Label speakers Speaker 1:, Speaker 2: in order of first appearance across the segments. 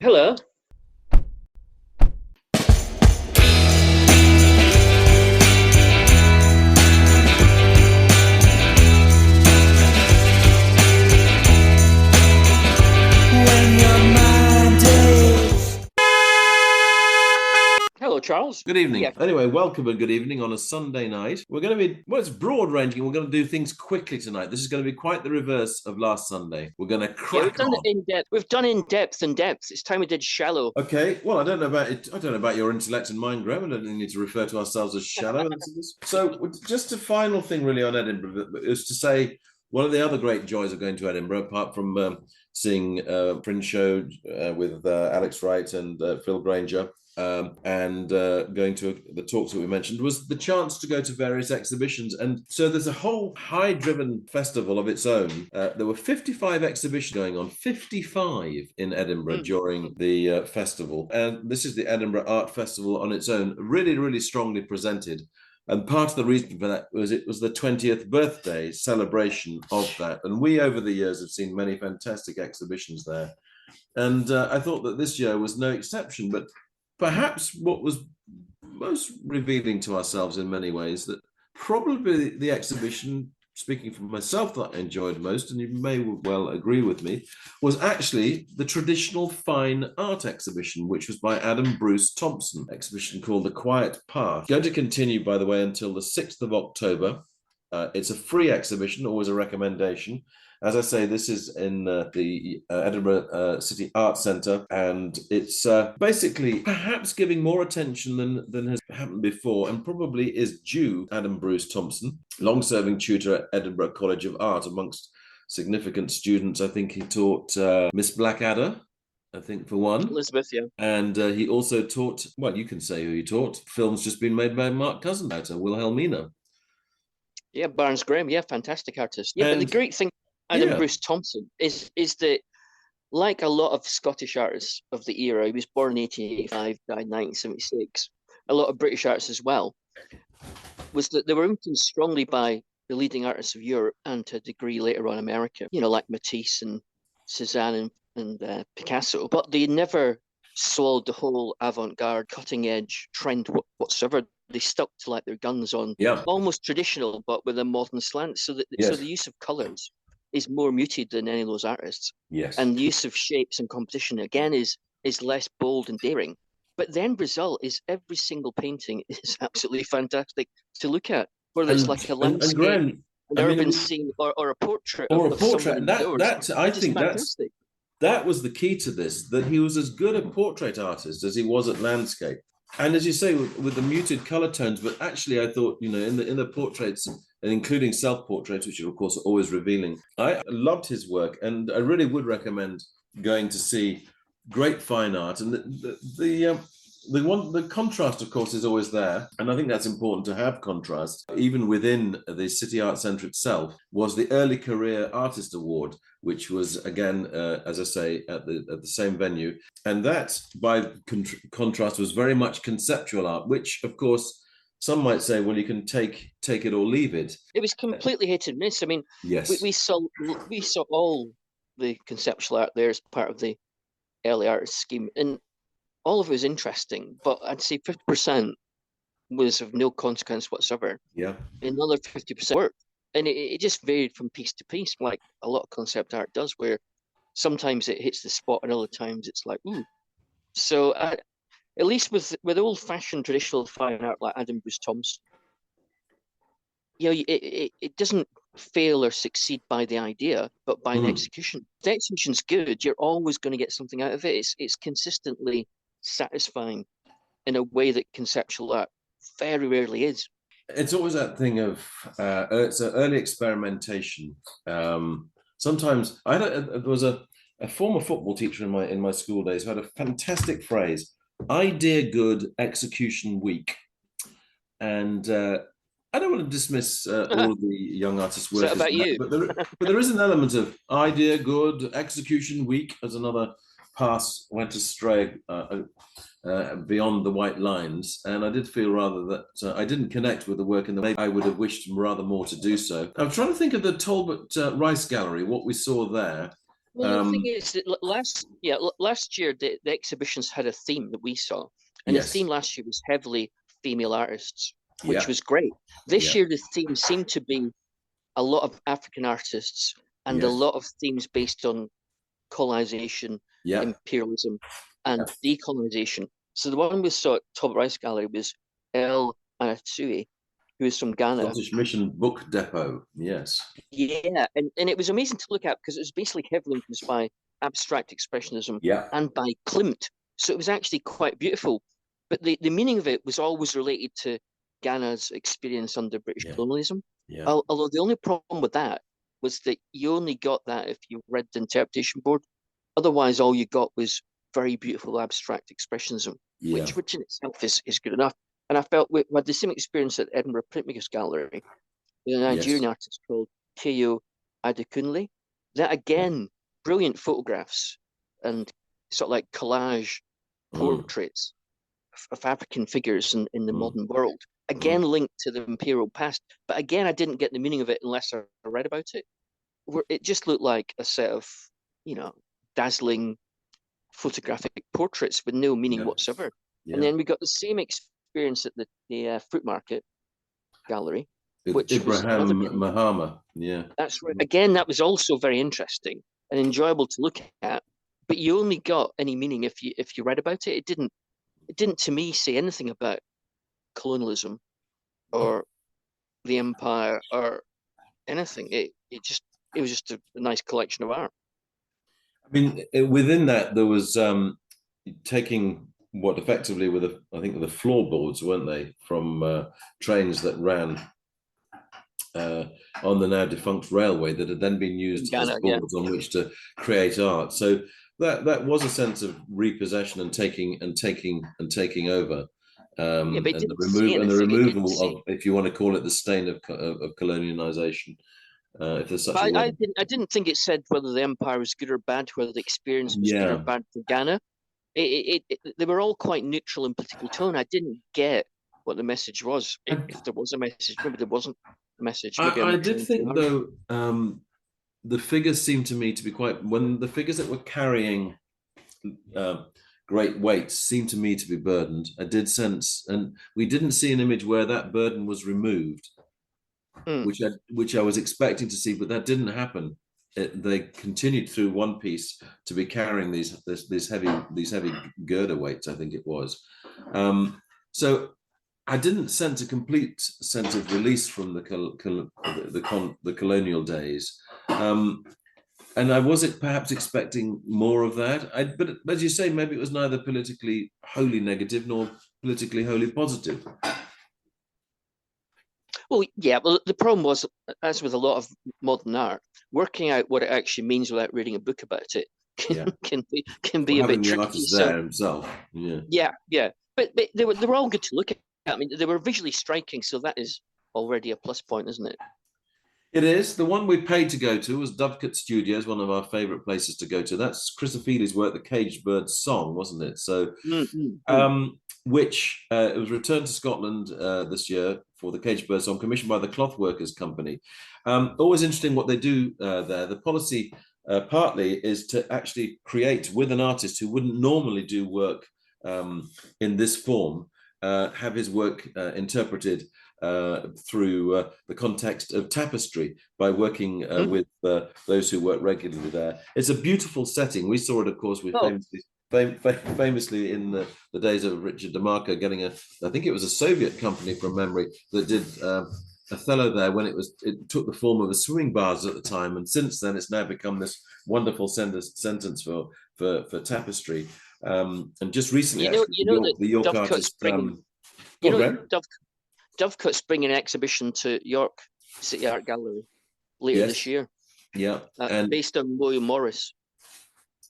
Speaker 1: Hello. Hello, Charles.
Speaker 2: Good evening.
Speaker 1: Yeah.
Speaker 2: Anyway, welcome and good evening on a Sunday night. We're going to be, well, it's broad ranging. We're going to do things quickly tonight. This is going to be quite the reverse of last Sunday. We're going to
Speaker 1: Yeah, we've
Speaker 2: crack
Speaker 1: done
Speaker 2: on.
Speaker 1: it in depth. We've done in depth and depth. It's time we did shallow.
Speaker 2: Okay, well, I don't know about it. I don't know about your intellect and mind, Graham. I don't need to refer to ourselves as shallow. So, just a final thing, really, on Edinburgh is to say one of the other great joys of going to Edinburgh, apart from seeing Fringe show with Alex Wright and Phil Granger, and going to the talks that we mentioned, was the chance to go to various exhibitions. And so there's a whole high-driven festival of its own. There were 55 exhibitions going on, 55 in Edinburgh during the festival. And this is the Edinburgh Art Festival on its own, really, really strongly presented. And part of the reason for that was it was the 20th birthday celebration of that. And we, over the years, have seen many fantastic exhibitions there. And I thought that this year was no exception. But perhaps what was most revealing to ourselves in many ways, that probably the exhibition, speaking for myself, that I enjoyed most, and you may well agree with me, was actually the traditional fine art exhibition, which was by Adam Bruce Thompson, exhibition called The Quiet Path. Going to continue, by the way, until the 6th of October. It's a free exhibition, always a recommendation. As I say, this is in the Edinburgh City Arts Centre, and it's basically perhaps giving more attention than has happened before, and probably is due Adam Bruce Thompson, long-serving tutor at Edinburgh College of Art, amongst significant students. I think he taught Miss Blackadder, I think, for one.
Speaker 1: Elizabeth, yeah.
Speaker 2: And he also taught, well, you can say who he taught. Film's just been made by Mark Cousinouter, Wilhelmina.
Speaker 1: Yeah, Barnes Graham, yeah, fantastic artist. Yeah, but the great thing, Adam Bruce Thompson, is that, like a lot of Scottish artists of the era, he was born in 1885, died in 1976, a lot of British artists as well, was that they were influenced strongly by the leading artists of Europe and to a degree later on America, like Matisse and Cézanne and Picasso, but they never swallowed the whole avant-garde, cutting-edge trend whatsoever. They stuck to like their guns on almost traditional, but with a modern slant. So so the use of colours is more muted than any of those artists.
Speaker 2: Yes.
Speaker 1: And the use of shapes and composition, again, is less bold and daring. But the end result is every single painting is absolutely fantastic to look at, whether it's like a landscape, an urban scene, or a portrait.
Speaker 2: Or a portrait. And I think that was the key to this, that he was as good a portrait artist as he was at landscape. And as you say, with the muted color tones, but actually I thought, in the portraits, and including self-portraits, which are of course always revealing, I loved his work, and I really would recommend going to see great fine art. And the contrast, of course, is always there, and I think that's important to have contrast. Even within the City Art Centre itself was the Early Career Artist Award, which was, again, as I say, at the same venue. And that, by contrast, was very much conceptual art, which, of course, some might say, well, you can take it or leave it.
Speaker 1: It was completely hit and miss. I mean,
Speaker 2: yes,
Speaker 1: we saw all the conceptual art there as part of the early artist scheme, and all of it was interesting, but I'd say 50% was of no consequence whatsoever.
Speaker 2: Yeah.
Speaker 1: Another 50% work. And it just varied from piece to piece, like a lot of concept art does, where sometimes it hits the spot and other times it's like, ooh. So at least with old-fashioned traditional fine art like Adam Bruce Thompson, it doesn't fail or succeed by the idea, but by the execution. If the execution's good, you're always going to get something out of it. It's consistently satisfying in a way that conceptual art very rarely is.
Speaker 2: It's always that thing of it's an early experimentation. Sometimes there was a former football teacher in my school days who had a fantastic phrase: "Idea good, execution weak." And I don't want to dismiss all of the young artists' work.
Speaker 1: About you?
Speaker 2: But there is an element of idea good, execution weak, as another pass went astray beyond the white lines. And I did feel rather that I didn't connect with the work in the way I would have wished rather more to do so. I'm trying to think of the Talbot Rice Gallery, what we saw there.
Speaker 1: Well, the thing is that last year the exhibitions had a theme that we saw, and the
Speaker 2: Yes.
Speaker 1: theme last year was heavily female artists, which
Speaker 2: Yeah.
Speaker 1: was great. This
Speaker 2: Yeah.
Speaker 1: year the theme seemed to be a lot of African artists and a
Speaker 2: Yes.
Speaker 1: lot of themes based on colonization,
Speaker 2: Yeah.
Speaker 1: imperialism, and
Speaker 2: Yeah.
Speaker 1: decolonization. So the one we saw at Top Rice Gallery was El Anatsui, who is from Ghana.
Speaker 2: Scottish Mission Book Depot. Yes.
Speaker 1: Yeah, and it was amazing to look at because it was basically heavily influenced by abstract expressionism
Speaker 2: Yeah.
Speaker 1: and by Klimt. So it was actually quite beautiful. But the meaning of it was always related to Ghana's experience under British colonialism.
Speaker 2: Yeah.
Speaker 1: Although the only problem with that was that you only got that if you read the interpretation board. Otherwise, all you got was very beautiful abstract expressionism, which in itself is good enough. And I felt we had the same experience at Edinburgh Printmakers Gallery with a Nigerian artist called Keyo Adekunle. That again, brilliant photographs and sort of like collage portraits of African figures in the modern world. Again, linked to the imperial past. But again, I didn't get the meaning of it unless I read about it. It just looked like a set of, dazzling photographic portraits with no meaning whatsoever. And then we got the same experience at the Fruit Market Gallery, which
Speaker 2: Ibrahim Mahama. Yeah,
Speaker 1: that's right. Again, that was also very interesting and enjoyable to look at. But you only got any meaning if you read about it. It didn't to me say anything about colonialism or the empire or anything. It was just a nice collection of art.
Speaker 2: I mean, within that there was taking what effectively were the floorboards, weren't they, from trains that ran on the now defunct railway that had then been used as boards on which to create art. So that was a sense of repossession and taking over. And the removal of, if you want to call it, the stain of colonialization. If there's such a word.
Speaker 1: I didn't think it said whether the empire was good or bad, whether the experience was good or bad for Ghana. They were all quite neutral in political tone. I didn't get what the message was. If there was a message, maybe there wasn't a message. Maybe
Speaker 2: I did think, though, the figures seemed to me to be when the figures that were carrying great weights seemed to me to be burdened. I did sense, and we didn't see an image where that burden was removed, which I was expecting to see, but that didn't happen. They continued through one piece to be carrying these heavy girder weights, I think it was. So I didn't sense a complete sense of release from the colonial days. And I was perhaps expecting more of that. But as you say, maybe it was neither politically wholly negative nor politically wholly positive.
Speaker 1: Well, yeah, but the problem was, as with a lot of modern art, working out what it actually means without reading a book about it can be a bit tricky.
Speaker 2: The artist there himself.
Speaker 1: Yeah. But they were all good to look at. I mean, they were visually striking, so that is already a plus point, isn't it?
Speaker 2: It is. The one we paid to go to was Dovecote Studios, one of our favourite places to go to. That's Chris Simpson's work, The Caged Bird's Song, wasn't it? So, which it was returned to Scotland this year for The Caged Bird's Song, commissioned by the Cloth Workers Company. Always interesting what they do there. The policy partly is to actually create with an artist who wouldn't normally do work in this form, have his work interpreted through the context of tapestry by working with those who work regularly there. It's a beautiful setting. We saw it, of course, with famously in the days of Richard DeMarco getting I think it was a Soviet company from memory that did Othello there when it took the form of the swimming baths at the time, and since then it's now become this wonderful sentence for tapestry. And just recently, the York artist.
Speaker 1: Dovecote's bringing an exhibition to York City Art Gallery later this year.
Speaker 2: Yeah,
Speaker 1: and based on William Morris.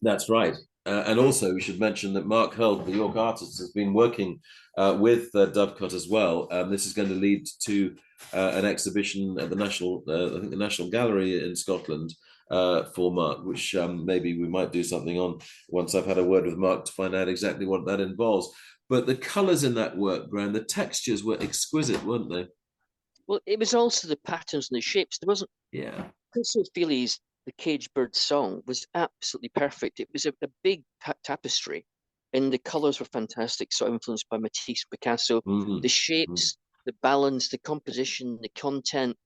Speaker 2: That's right. And also, we should mention that Mark Hurd, the York artist, has been working with Dovecote as well. This is going to lead to an exhibition at the National Gallery in Scotland for Mark, which maybe we might do something on once I've had a word with Mark to find out exactly what that involves. But the colours in that work, Graham, the textures were exquisite, weren't they?
Speaker 1: Well, it was also the patterns and the shapes. There wasn't.
Speaker 2: Yeah.
Speaker 1: Chris O'Feely's the Caged Bird song was absolutely perfect. It was a big tapestry, and the colors were fantastic, so influenced by Matisse, Picasso.
Speaker 2: Mm-hmm.
Speaker 1: The shapes, the balance, the composition, the content.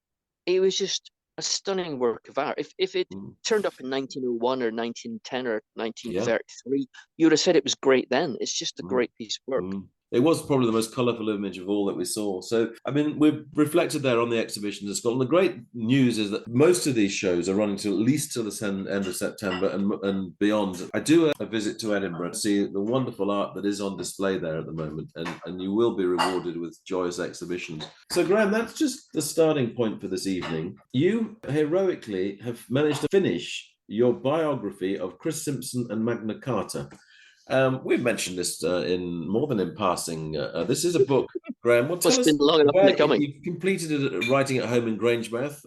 Speaker 1: It was just a stunning work of art. If it turned up in 1901 or 1910 or 1933, you would have said it was great then. It's just a great piece of work.
Speaker 2: It was probably the most colourful image of all that we saw. So, I mean, we've reflected there on the exhibitions in Scotland. The great news is that most of these shows are running to at least till the end of September and beyond. I do a visit to Edinburgh to see the wonderful art that is on display there at the moment, and you will be rewarded with joyous exhibitions. So, Graham, that's just the starting point for this evening. You heroically have managed to finish your biography of Chris Simpson and Magna Carta. We've mentioned this in more than in passing. This is a book, Graham. Well, tell us
Speaker 1: been long enough
Speaker 2: where
Speaker 1: coming.
Speaker 2: you completed it writing at home in Grangemouth.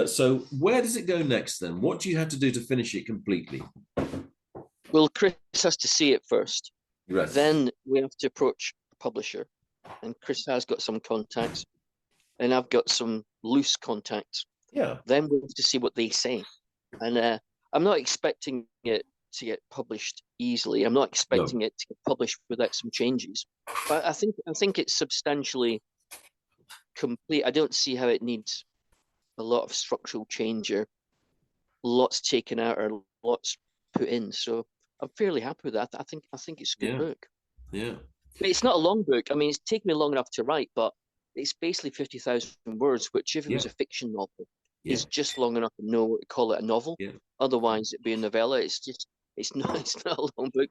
Speaker 2: So where does it go next then? What do you have to do to finish it completely?
Speaker 1: Well, Chris has to see it first.
Speaker 2: Right.
Speaker 1: Then we have to approach a publisher. And Chris has got some contacts. And I've got some loose contacts.
Speaker 2: Yeah.
Speaker 1: Then we have to see what they say. And I'm not expecting it to get published easily. I'm not expecting it to get published without some changes. But I think it's substantially complete. I don't see how it needs a lot of structural change or lots taken out or lots put in. So I'm fairly happy with that. I think it's a good book.
Speaker 2: Yeah.
Speaker 1: But it's not a long book. I mean, it's taken me long enough to write, but it's basically 50,000 words, which if it was a fiction novel, is just long enough to know what to call it a novel. Yeah. Otherwise, it'd be a novella. It's not a long book.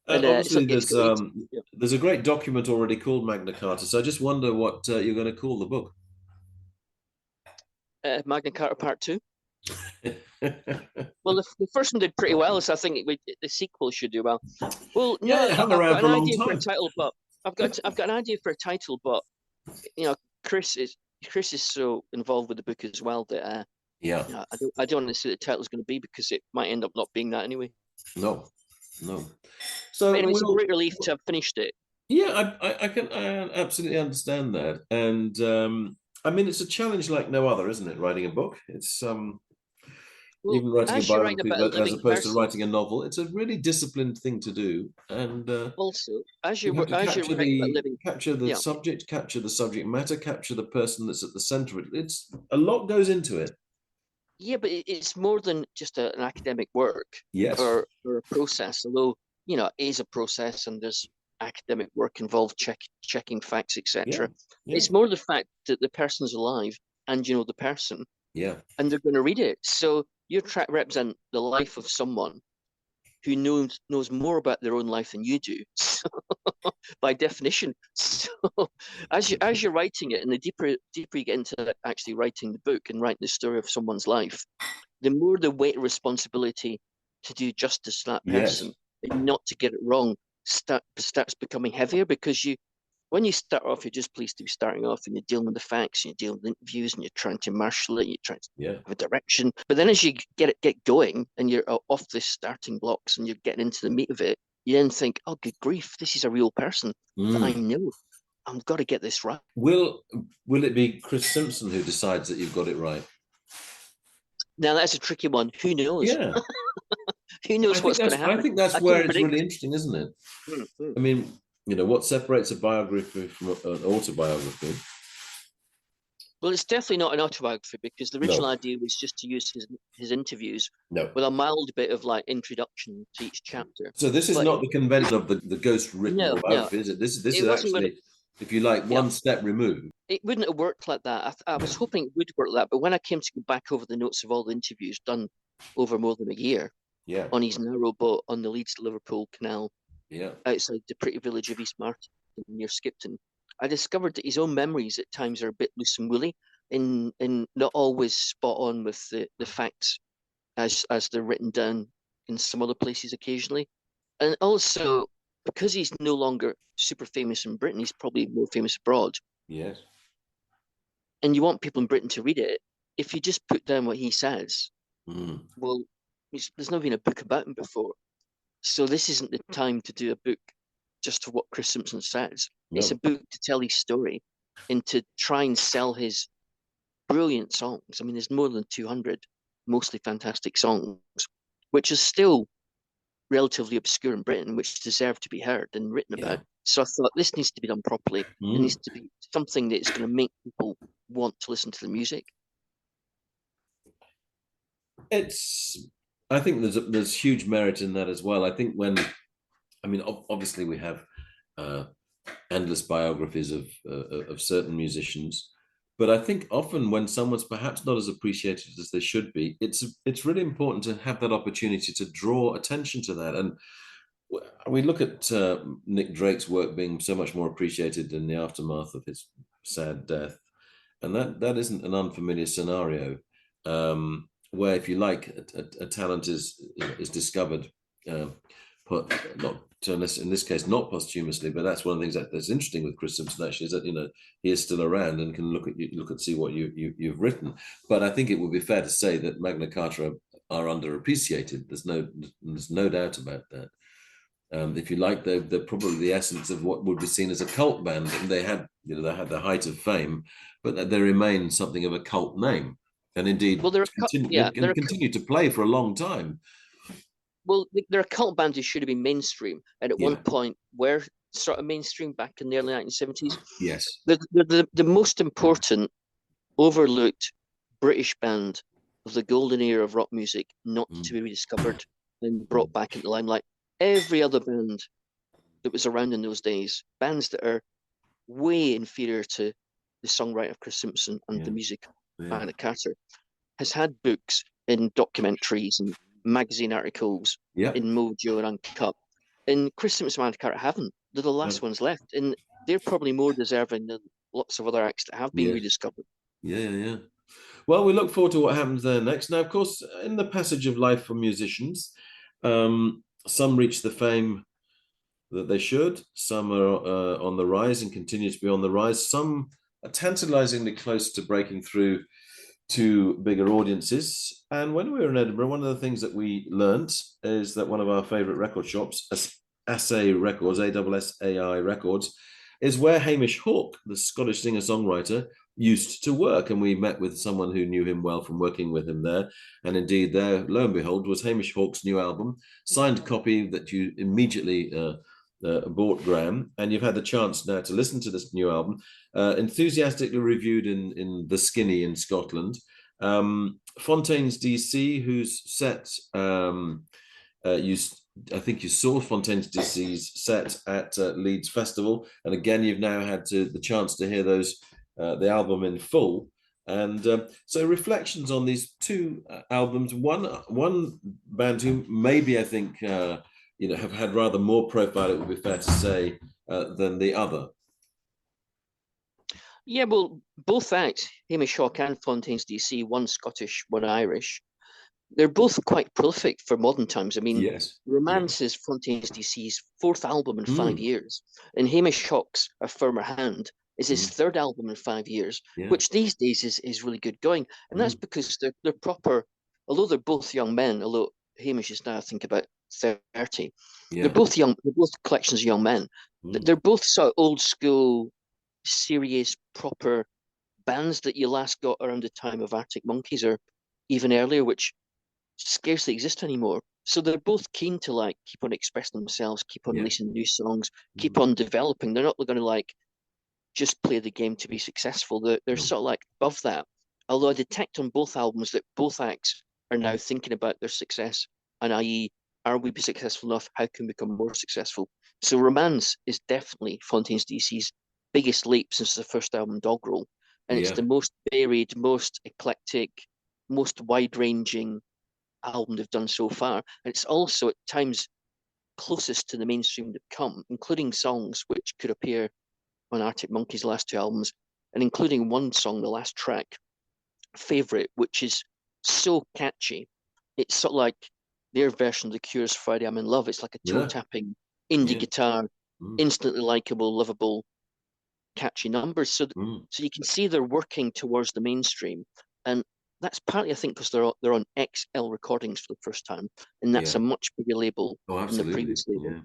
Speaker 2: Obviously, there's a great document already called Magna Carta. So I just wonder what you're going to call the book.
Speaker 1: Magna Carta Part 2. Well, the first one did pretty well, so I think the sequel should do well. Well, no,
Speaker 2: it hung around for a long time.
Speaker 1: For a title, but I've got an idea for a title, but Chris is so involved with the book as well that I don't want to say the title is going to be, because it might end up not being that anyway.
Speaker 2: No. So
Speaker 1: anyway, it's a great relief to have finished it.
Speaker 2: Yeah, I can absolutely understand that, and I mean, it's a challenge like no other, isn't it? Writing a book, it's even writing a biography, as opposed to writing a novel, it's a really disciplined thing to do. And
Speaker 1: also, as you're writing about living,
Speaker 2: capture the subject, capture the subject matter, capture the person that's at the centre of it. It's a lot goes into it.
Speaker 1: Yeah, but it's more than just an academic work.
Speaker 2: Yes.
Speaker 1: Or a process. Although it is a process, and there's academic work involved, checking facts, etc. Yeah. It's more the fact that the person's alive, and you know the person.
Speaker 2: Yeah.
Speaker 1: And they're going to read it. So you represent the life of someone who knows more about their own life than you do, so, by definition. So as you're writing it, and the deeper you get into actually writing the book and writing the story of someone's life, the more the weight of responsibility to do justice to that person and not to get it wrong starts becoming heavier, because when you start off, you're just pleased to be starting off, and you're dealing with the facts, and you're dealing with interviews, and you're trying to marshal it, you're trying to have a direction. But then as you get going, and you're off the starting blocks, and you're getting into the meat of it, you then think, oh, good grief, this is a real person that I know. I've got to get this right.
Speaker 2: Will it be Chris Simpson who decides that you've got it right?
Speaker 1: Now, that's a tricky one. Who knows?
Speaker 2: Yeah.
Speaker 1: Who knows what's going to happen?
Speaker 2: I think that's where it's really interesting, isn't it? I mean, what separates a biography from an autobiography?
Speaker 1: Well, it's definitely not an autobiography, because the original idea was just to use his interviews with a mild bit of introduction to each chapter.
Speaker 2: So this is not the convention of the ghost written biography, is it? This is actually, if you like, one step removed.
Speaker 1: It wouldn't have worked like that. I was hoping it would work like that, but when I came to go back over the notes of all the interviews done over more than a year on his narrow boat on the Leeds to Liverpool Canal, outside the pretty village of East Martin near Skipton, I discovered that his own memories at times are a bit loose and woolly, and not always spot on with the facts as they're written down in some other places occasionally. And also, because he's no longer super famous in Britain, he's probably more famous abroad.
Speaker 2: Yes.
Speaker 1: And you want people in Britain to read it. If you just put down what he says, well, there's not been a book about him before. So this isn't the time to do a book just for what Chris Simpson says. No. It's a book to tell his story and to try and sell his brilliant songs. I mean, there's more than 200 mostly fantastic songs, which is still relatively obscure in Britain, which deserve to be heard and written about. So I thought this needs to be done properly. It needs to be something that is going to make people want to listen to the music.
Speaker 2: I think there's huge merit in that as well. I think obviously we have endless biographies of certain musicians, but I think often when someone's perhaps not as appreciated as they should be, it's really important to have that opportunity to draw attention to that. And we look at Nick Drake's work being so much more appreciated in the aftermath of his sad death, and that isn't an unfamiliar scenario, where, if you like, a talent is discovered, not in this case not posthumously, but that's one of the things that's interesting with Chris Simpson actually, is that he is still around and can look and see what you've written. But I think it would be fair to say that Magna Carta are underappreciated. There's no doubt about that. If you like, they're probably the essence of what would be seen as a cult band. And they had the height of fame, but they remain something of a cult name, and indeed continue to play for a long time.
Speaker 1: Well, they're a cult band who should have been mainstream, and at one point were sort of mainstream back in the early 1970s.
Speaker 2: Yes,
Speaker 1: they're the most important overlooked British band of the golden era of rock music, not to be rediscovered and brought back into the limelight. Every other band that was around in those days, bands that are way inferior to the songwriter of Chris Simpson and the music of Magna Carta, has had books and documentaries and magazine articles in Mojo and Uncut. And Chris Simpson and Magna Carta haven't. They're the last ones left. And they're probably more deserving than lots of other acts that have been rediscovered.
Speaker 2: Yeah. Well, we look forward to what happens there next. Now, of course, in the passage of life for musicians, some reach the fame that they should. Some are on the rise and continue to be on the rise. Some are tantalizingly close to breaking through to bigger audiences. And when we were in Edinburgh, one of the things that we learnt is that one of our favourite record shops, Assay Records, ASSAI Records, is where Hamish Hawke, the Scottish singer-songwriter, used to work. And we met with someone who knew him well from working with him there. And indeed, there, lo and behold, was Hamish Hawke's new album, signed copy that you immediately bought, Graham. And you've had the chance now to listen to this new album, enthusiastically reviewed in The Skinny in Scotland. Fontaines DC, whose set I think you saw Fontaines DC's set at Leeds Festival, and again you've now had the chance to hear the album in full. And so reflections on these two albums. One band who maybe I think have had rather more profile, it would be fair to say, than the other.
Speaker 1: Yeah, well, both acts, Hamish Hawke and Fontaines DC, one Scottish, one Irish, they're both quite prolific for modern times. I mean, Romance is Fontaines DC's fourth album in 5 years, and Hamish Hawke's A Firmer Hand is his third album in 5 years, which these days is really good going. And that's because they're proper, although they're both young men, although Hamish is now, I think, about 30. They're both young, they're both collections of young men. They're both sort of old school, serious, proper bands that you last got around the time of Arctic Monkeys or even earlier, which scarcely exist anymore. So they're both keen to keep on expressing themselves, keep on releasing new songs, keep on developing. They're not going to just play the game to be successful. They're sort of above that. Although I detect on both albums that both acts are now thinking about their success, and i.e., are we successful enough? How can we become more successful? So Romance is definitely Fontaines DC's biggest leap since the first album, Doggerel. And it's the most varied, most eclectic, most wide-ranging album they've done so far. And it's also at times closest to the mainstream they've come, including songs which could appear on Arctic Monkeys' last two albums, and including one song, the last track, Favourite, which is so catchy. It's sort of like their version of The Cure's Friday I'm in Love. It's like a toe-tapping indie guitar, instantly likable, lovable, catchy numbers. So you can see they're working towards the mainstream. And that's partly, I think, because they're on XL Recordings for the first time, and that's a much bigger label than the previous label.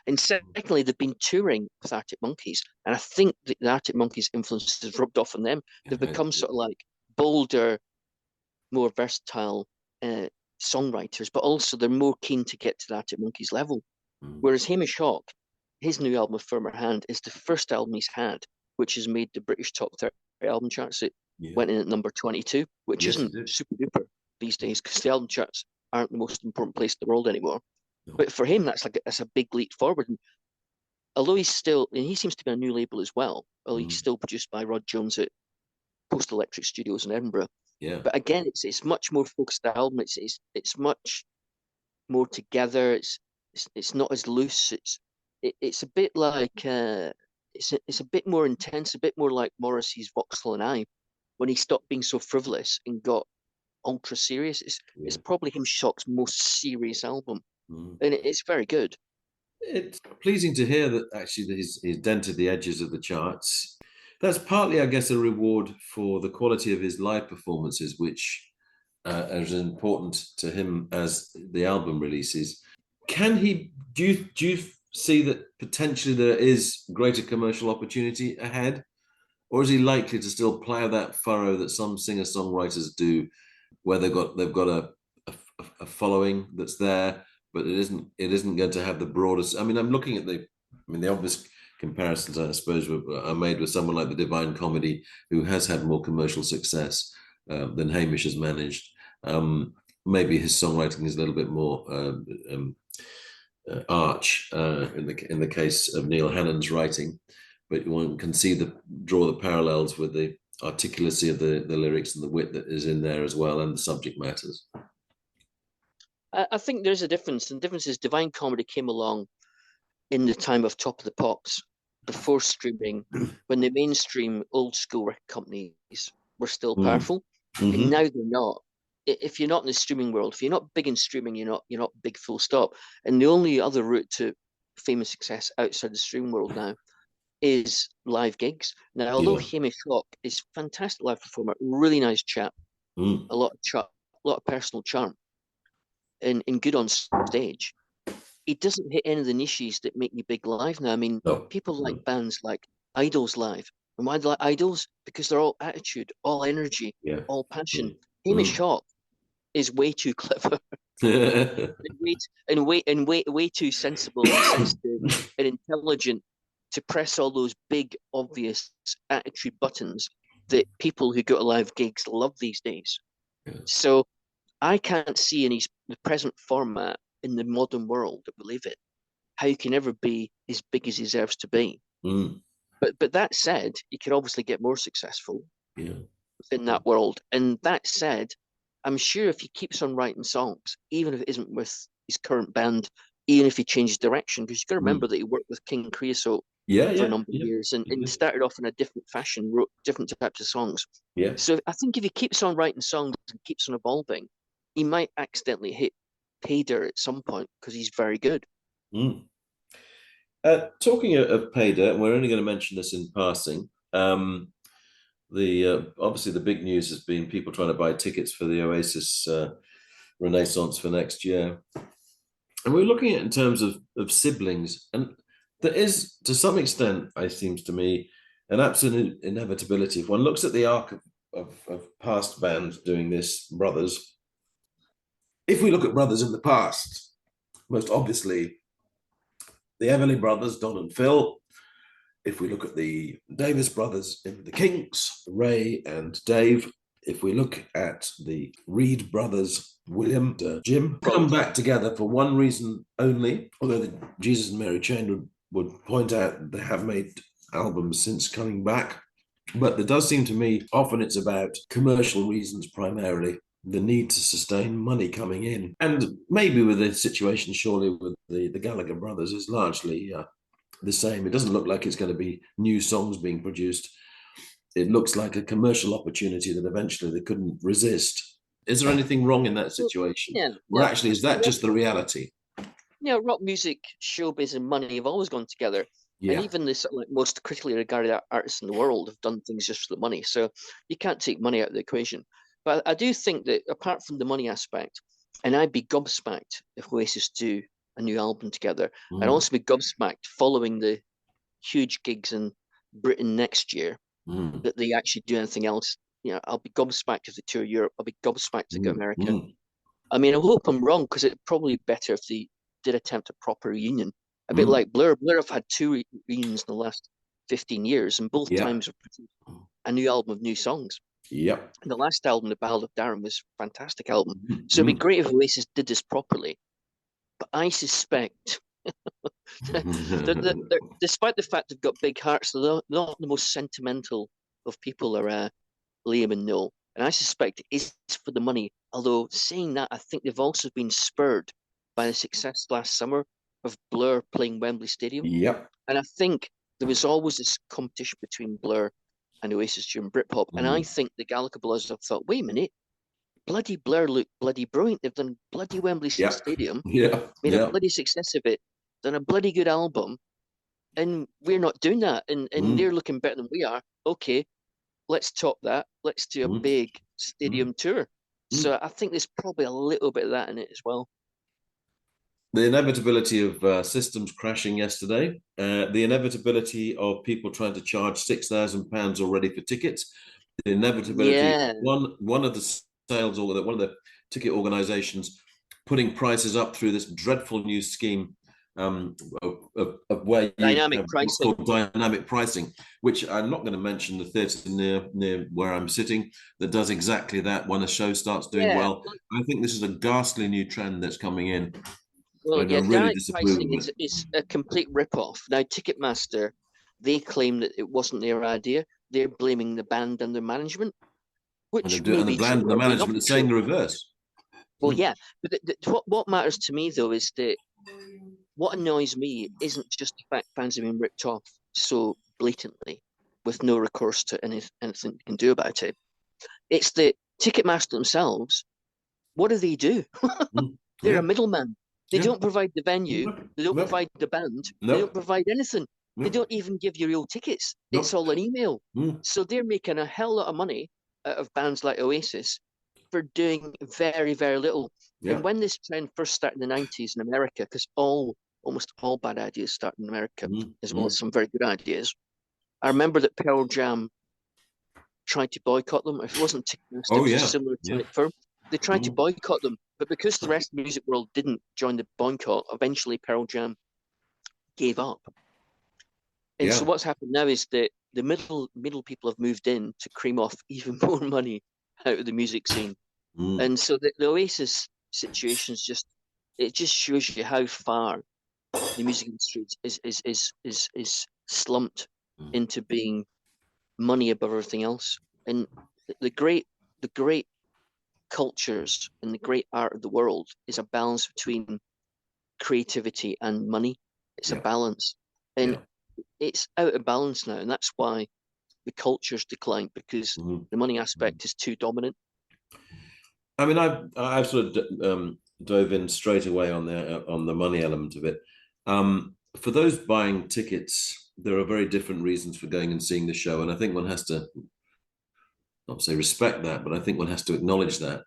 Speaker 1: And secondly, they've been touring with Arctic Monkeys, and I think the Arctic Monkeys' influence has rubbed off on them. They've become sort of bolder, more versatile songwriters, but also they're more keen to get to that at Monkey's level. Whereas Hamish Hawk, his new album, A Firmer Hand, is the first album he's had, which has made the British top 30 album charts. It went in at number 22, which isn't super duper these days, because the album charts aren't the most important place in the world anymore. No. But for him, that's a big leap forward. And although he seems to be on a new label as well, although he's still produced by Rod Jones at Post Electric Studios in Edinburgh.
Speaker 2: Yeah.
Speaker 1: But again, it's much more focused album. It's much more together. It's not as loose. It's a bit like it's a bit more intense, a bit more like Morrissey's Vauxhall and I, when he stopped being so frivolous and got ultra serious. It's probably Hamish Hawk's most serious album, and it's very good.
Speaker 2: It's pleasing to hear that actually that he's dented the edges of the charts. That's partly, I guess, a reward for the quality of his live performances, which is important to him as the album releases. Can he? Do you see that potentially there is greater commercial opportunity ahead, or is he likely to still plough that furrow that some singer-songwriters do, where they've got a following that's there, but it isn't going to have the broadest? I mean, I'm looking at the obvious comparisons, I suppose, are made with someone like the Divine Comedy, who has had more commercial success than Hamish has managed. Maybe his songwriting is a little bit more arch in the case of Neil Hannon's writing, but one can draw the parallels with the articulacy of the lyrics and the wit that is in there as well, and the subject matters.
Speaker 1: I think there's a difference, and the difference is Divine Comedy came along in the time of Top of the Pops, before streaming, when the mainstream old school record companies were still powerful, and now they're not. If you're not in the streaming world, if you're not big in streaming, you're not big, full stop. And the only other route to famous success outside the streaming world now is live gigs. Now, although Hamish Hawk is a fantastic live performer, really nice chap, a lot of personal charm, and good on stage, he doesn't hit any of the niches that make me big live now. I mean, people like bands like Idols live. And why do they like Idols? Because they're all attitude, all energy, all passion. Hamish Hawk is way too clever and way too sensible and sensitive and intelligent to press all those big, obvious attitude buttons that people who go to live gigs love these days. So I can't see in the present format in the modern world that we live in how you can ever be as big as he deserves to be. But that said, he could obviously get more successful in that world. And that said, I'm sure if he keeps on writing songs, even if it isn't with his current band, even if he changes direction, because you've got to remember that he worked with King Creosote for a number of years and started off in a different fashion, wrote different types of songs. So I think if he keeps on writing songs and keeps on evolving, he might accidentally hit pay dirt at some point because he's very good.
Speaker 2: Talking of pay dirt, and we're only going to mention this in passing. Obviously the big news has been people trying to buy tickets for the Oasis Renaissance for next year, and we're looking at it in terms of siblings, and there is, to some extent, it seems to me, an absolute inevitability. If one looks at the arc of past bands doing this, brothers. If we look at brothers in the past, most obviously the Everly brothers, Don and Phil. If we look at the Davis brothers in the Kinks, Ray and Dave. If we look at the Reed brothers, William and Jim, come back together for one reason only, although the Jesus and Mary Chain would point out they have made albums since coming back. But there does seem to me often it's about commercial reasons primarily. The need to sustain money coming in. And maybe with the situation, surely, with the Gallagher brothers is largely the same. It doesn't look like it's going to be new songs being produced. It looks like a commercial opportunity that eventually they couldn't resist. Is there anything wrong in that situation? Or actually, is that just the reality?
Speaker 1: Rock music, showbiz and money have always gone together. And even the most critically regarded artists in the world have done things just for the money. So you can't take money out of the equation. But I do think that apart from the money aspect, and I'd be gobsmacked if Oasis do a new album together. I'd also be gobsmacked following the huge gigs in Britain next year that they actually do anything else I'll be gobsmacked if they tour Europe. I'll be gobsmacked if they go America. I mean, I hope I'm wrong, because it's probably better if they did attempt a proper reunion. A bit like Blur. Blur have had 2 reunions in the last 15 years, and both times have produced a new album of new songs.
Speaker 2: Yep.
Speaker 1: And the last album, The Ballad of Darren, was a fantastic album. So it'd be great if Oasis did this properly. But I suspect, despite the fact they've got big hearts, they're not the most sentimental of people are Liam and Noel. And I suspect it is for the money. Although, saying that, I think they've also been spurred by the success last summer of Blur playing Wembley Stadium.
Speaker 2: Yep.
Speaker 1: And I think there was always this competition between Blur and Oasis during Britpop. And I think the Gallagher Brothers have thought, wait a minute, bloody Blur look bloody brilliant. They've done bloody Wembley Stadium. Made a bloody success of it. Done a bloody good album. And we're not doing that. And they're looking better than we are. Okay, let's top that. Let's do a big stadium tour. So I think there's probably a little bit of that in it as well.
Speaker 2: The inevitability of systems crashing yesterday, the inevitability of people trying to charge £6,000 already for tickets, the inevitability one of the sales or one of the ticket organisations putting prices up through this dreadful new scheme of where
Speaker 1: dynamic pricing.
Speaker 2: Called dynamic pricing, which I'm not going to mention the theatre near where I'm sitting that does exactly that when a show starts doing well. I think this is a ghastly new trend that's coming in.
Speaker 1: Well, dynamic pricing is a complete rip-off. Now, Ticketmaster, they claim that it wasn't their idea. They're blaming the band and the management, which
Speaker 2: and the management is saying the reverse.
Speaker 1: Well, yeah, but what matters to me, though, is that what annoys me isn't just the fact fans have been ripped off so blatantly with no recourse to anything they can do about it. It's that Ticketmaster themselves, what do? They're a middleman. They don't provide the venue. They don't provide the band. They don't provide anything. They don't even give you real tickets. It's all an email. So they're making a hell lot of money out of bands like Oasis for doing very, very little. And when this trend first started in the 90s in America, because almost all bad ideas start in America, as well as some very good ideas. I remember that Pearl Jam tried to boycott them. If it wasn't Ticketmaster, it was a similar type firm. They tried to boycott them, but because the rest of the music world didn't join the boycott, eventually Pearl Jam gave up. And so what's happened now is that the middle people have moved in to cream off even more money out of the music scene. And so the Oasis situation just shows you how far the music industry is slumped into being money above everything else. And the great cultures and the great art of the world is a balance between creativity and money. It's a balance, and it's out of balance now, and that's why the culture's declined, because the money aspect is too dominant.
Speaker 2: I mean, I've sort of dove in straight away on the money element of it. For those buying tickets, there are very different reasons for going and seeing the show, and I think one has to not say respect that, but I think one has to acknowledge that.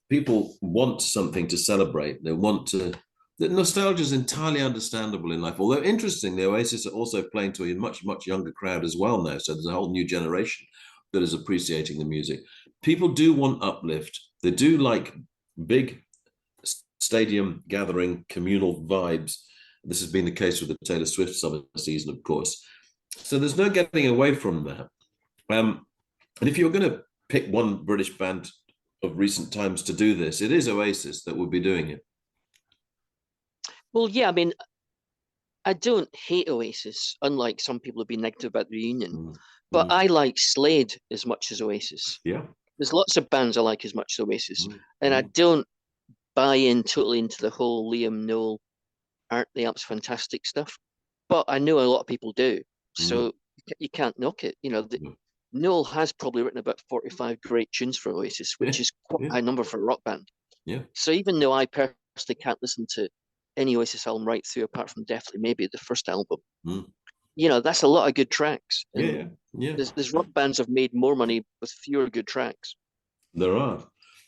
Speaker 2: People want something to celebrate. They want to. The nostalgia is entirely understandable in life. Although interestingly, Oasis are also playing to a much, much younger crowd as well now. So there's a whole new generation that is appreciating the music. People do want uplift. They do like big stadium gathering, communal vibes. This has been the case with the Taylor Swift summer season, of course. So there's no getting away from that. And if you're going to pick one British band of recent times to do this, it is Oasis that would be doing it.
Speaker 1: Well, yeah, I mean, I don't hate Oasis, unlike some people have been negative about the reunion. But I like Slade as much as Oasis.
Speaker 2: Yeah.
Speaker 1: There's lots of bands I like as much as Oasis. And I don't buy in totally into the whole Liam Noel, aren't they up fantastic stuff. But I know a lot of people do. So you can't knock it. You know, Noel has probably written about 45 great tunes for Oasis, which is quite a high number for a rock band.
Speaker 2: Yeah.
Speaker 1: So even though I personally can't listen to any Oasis album right through, apart from definitely maybe the first album, you know, that's a lot of good tracks. And there's rock bands have made more money with fewer good tracks.
Speaker 2: There are.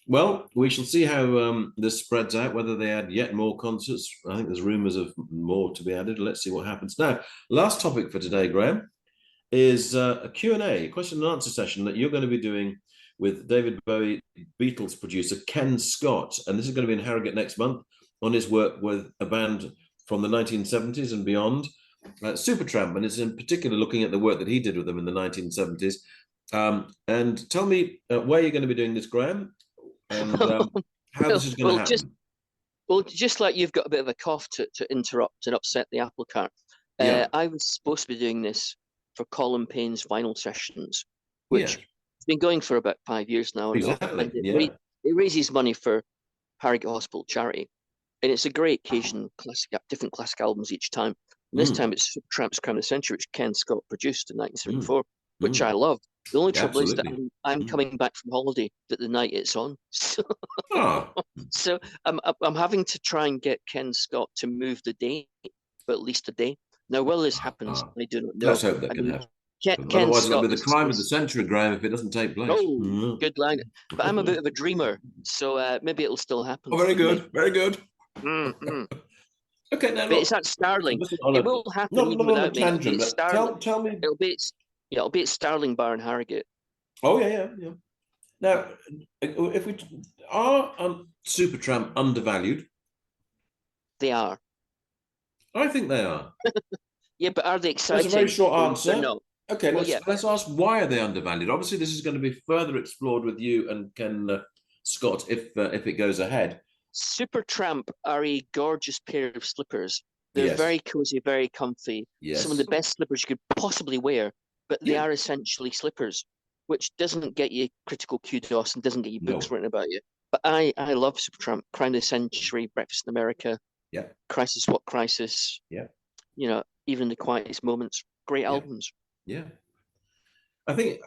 Speaker 2: Well, we shall see how this spreads out, whether they add yet more concerts. I think there's rumours of more to be added. Let's see what happens. Now, last topic for today, Graham. is a Q&A, question and answer session that you're going to be doing with David Bowie, Beatles producer Ken Scott. And this is going to be in Harrogate next month on his work with a band from the 1970s and beyond, Supertramp. And it's in particular looking at the work that he did with them in the 1970s. And tell me where you're going to be doing this, Graham, and how this is going to happen.
Speaker 1: Just like you've got a bit of a cough to interrupt and upset the apple cart. I was supposed to be doing this for Colin Payne's vinyl sessions, which has been going for about 5 years now.
Speaker 2: Exactly.
Speaker 1: It raises money for Harrogate Hospital charity, and it's a great occasion. Different classic albums each time. And this time it's Supertramp's Crown of the Century, which Ken Scott produced in 1974, which I love. The only trouble is that I'm coming back from holiday at the night it's on. So, so I'm having to try and get Ken Scott to move the date, but at least a day. Now, will this happens? I do not know.
Speaker 2: Let's hope that can happen. Otherwise, it'll be the crime of the century, Graham, if it doesn't take place.
Speaker 1: Oh, good line. But I'm a bit of a dreamer, so maybe it'll still happen.
Speaker 2: Oh, very good. Very good. Okay, now
Speaker 1: but it's at Starling. It will happen even without me.
Speaker 2: Tell me.
Speaker 1: It'll be at Starling Bar in Harrogate.
Speaker 2: Oh yeah. Now, if we are Supertramp undervalued,
Speaker 1: they are.
Speaker 2: I think they are.
Speaker 1: Yeah, but are they exciting?
Speaker 2: That's a very short answer.
Speaker 1: No.
Speaker 2: Okay, let's ask, why are they undervalued? Obviously, this is going to be further explored with you and Ken Scott if it goes ahead.
Speaker 1: Supertramp are a gorgeous pair of slippers. They're very cozy, very comfy.
Speaker 2: Yes.
Speaker 1: Some of the best slippers you could possibly wear, but they are essentially slippers, which doesn't get you critical kudos and doesn't get you books written about you. But I love Supertramp, Crown of the Century, Breakfast in America, Crisis What Crisis, Even in the Quietest Moments, great albums.
Speaker 2: Yeah. I think,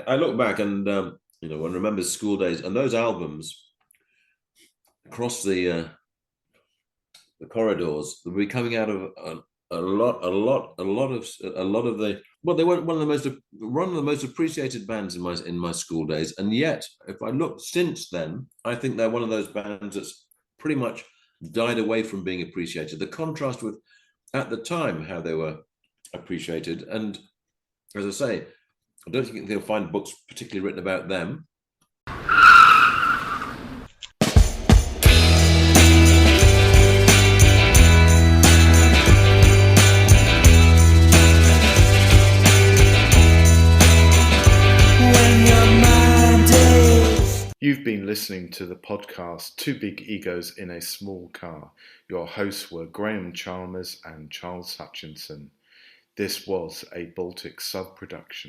Speaker 2: I look back and, one remembers school days and those albums across the corridors, they'll be coming out of a lot of the, well, they weren't one of the most appreciated bands in my school days. And yet, if I look since then, I think they're one of those bands that's pretty much died away from being appreciated. The contrast with at the time how they were appreciated, and as I say, I don't think they'll find books particularly written about them.
Speaker 3: You've been listening to the podcast Two Big Egos in a Small Car. Your hosts were Graham Chalmers and Charles Hutchinson. This was a Baltic sub-production.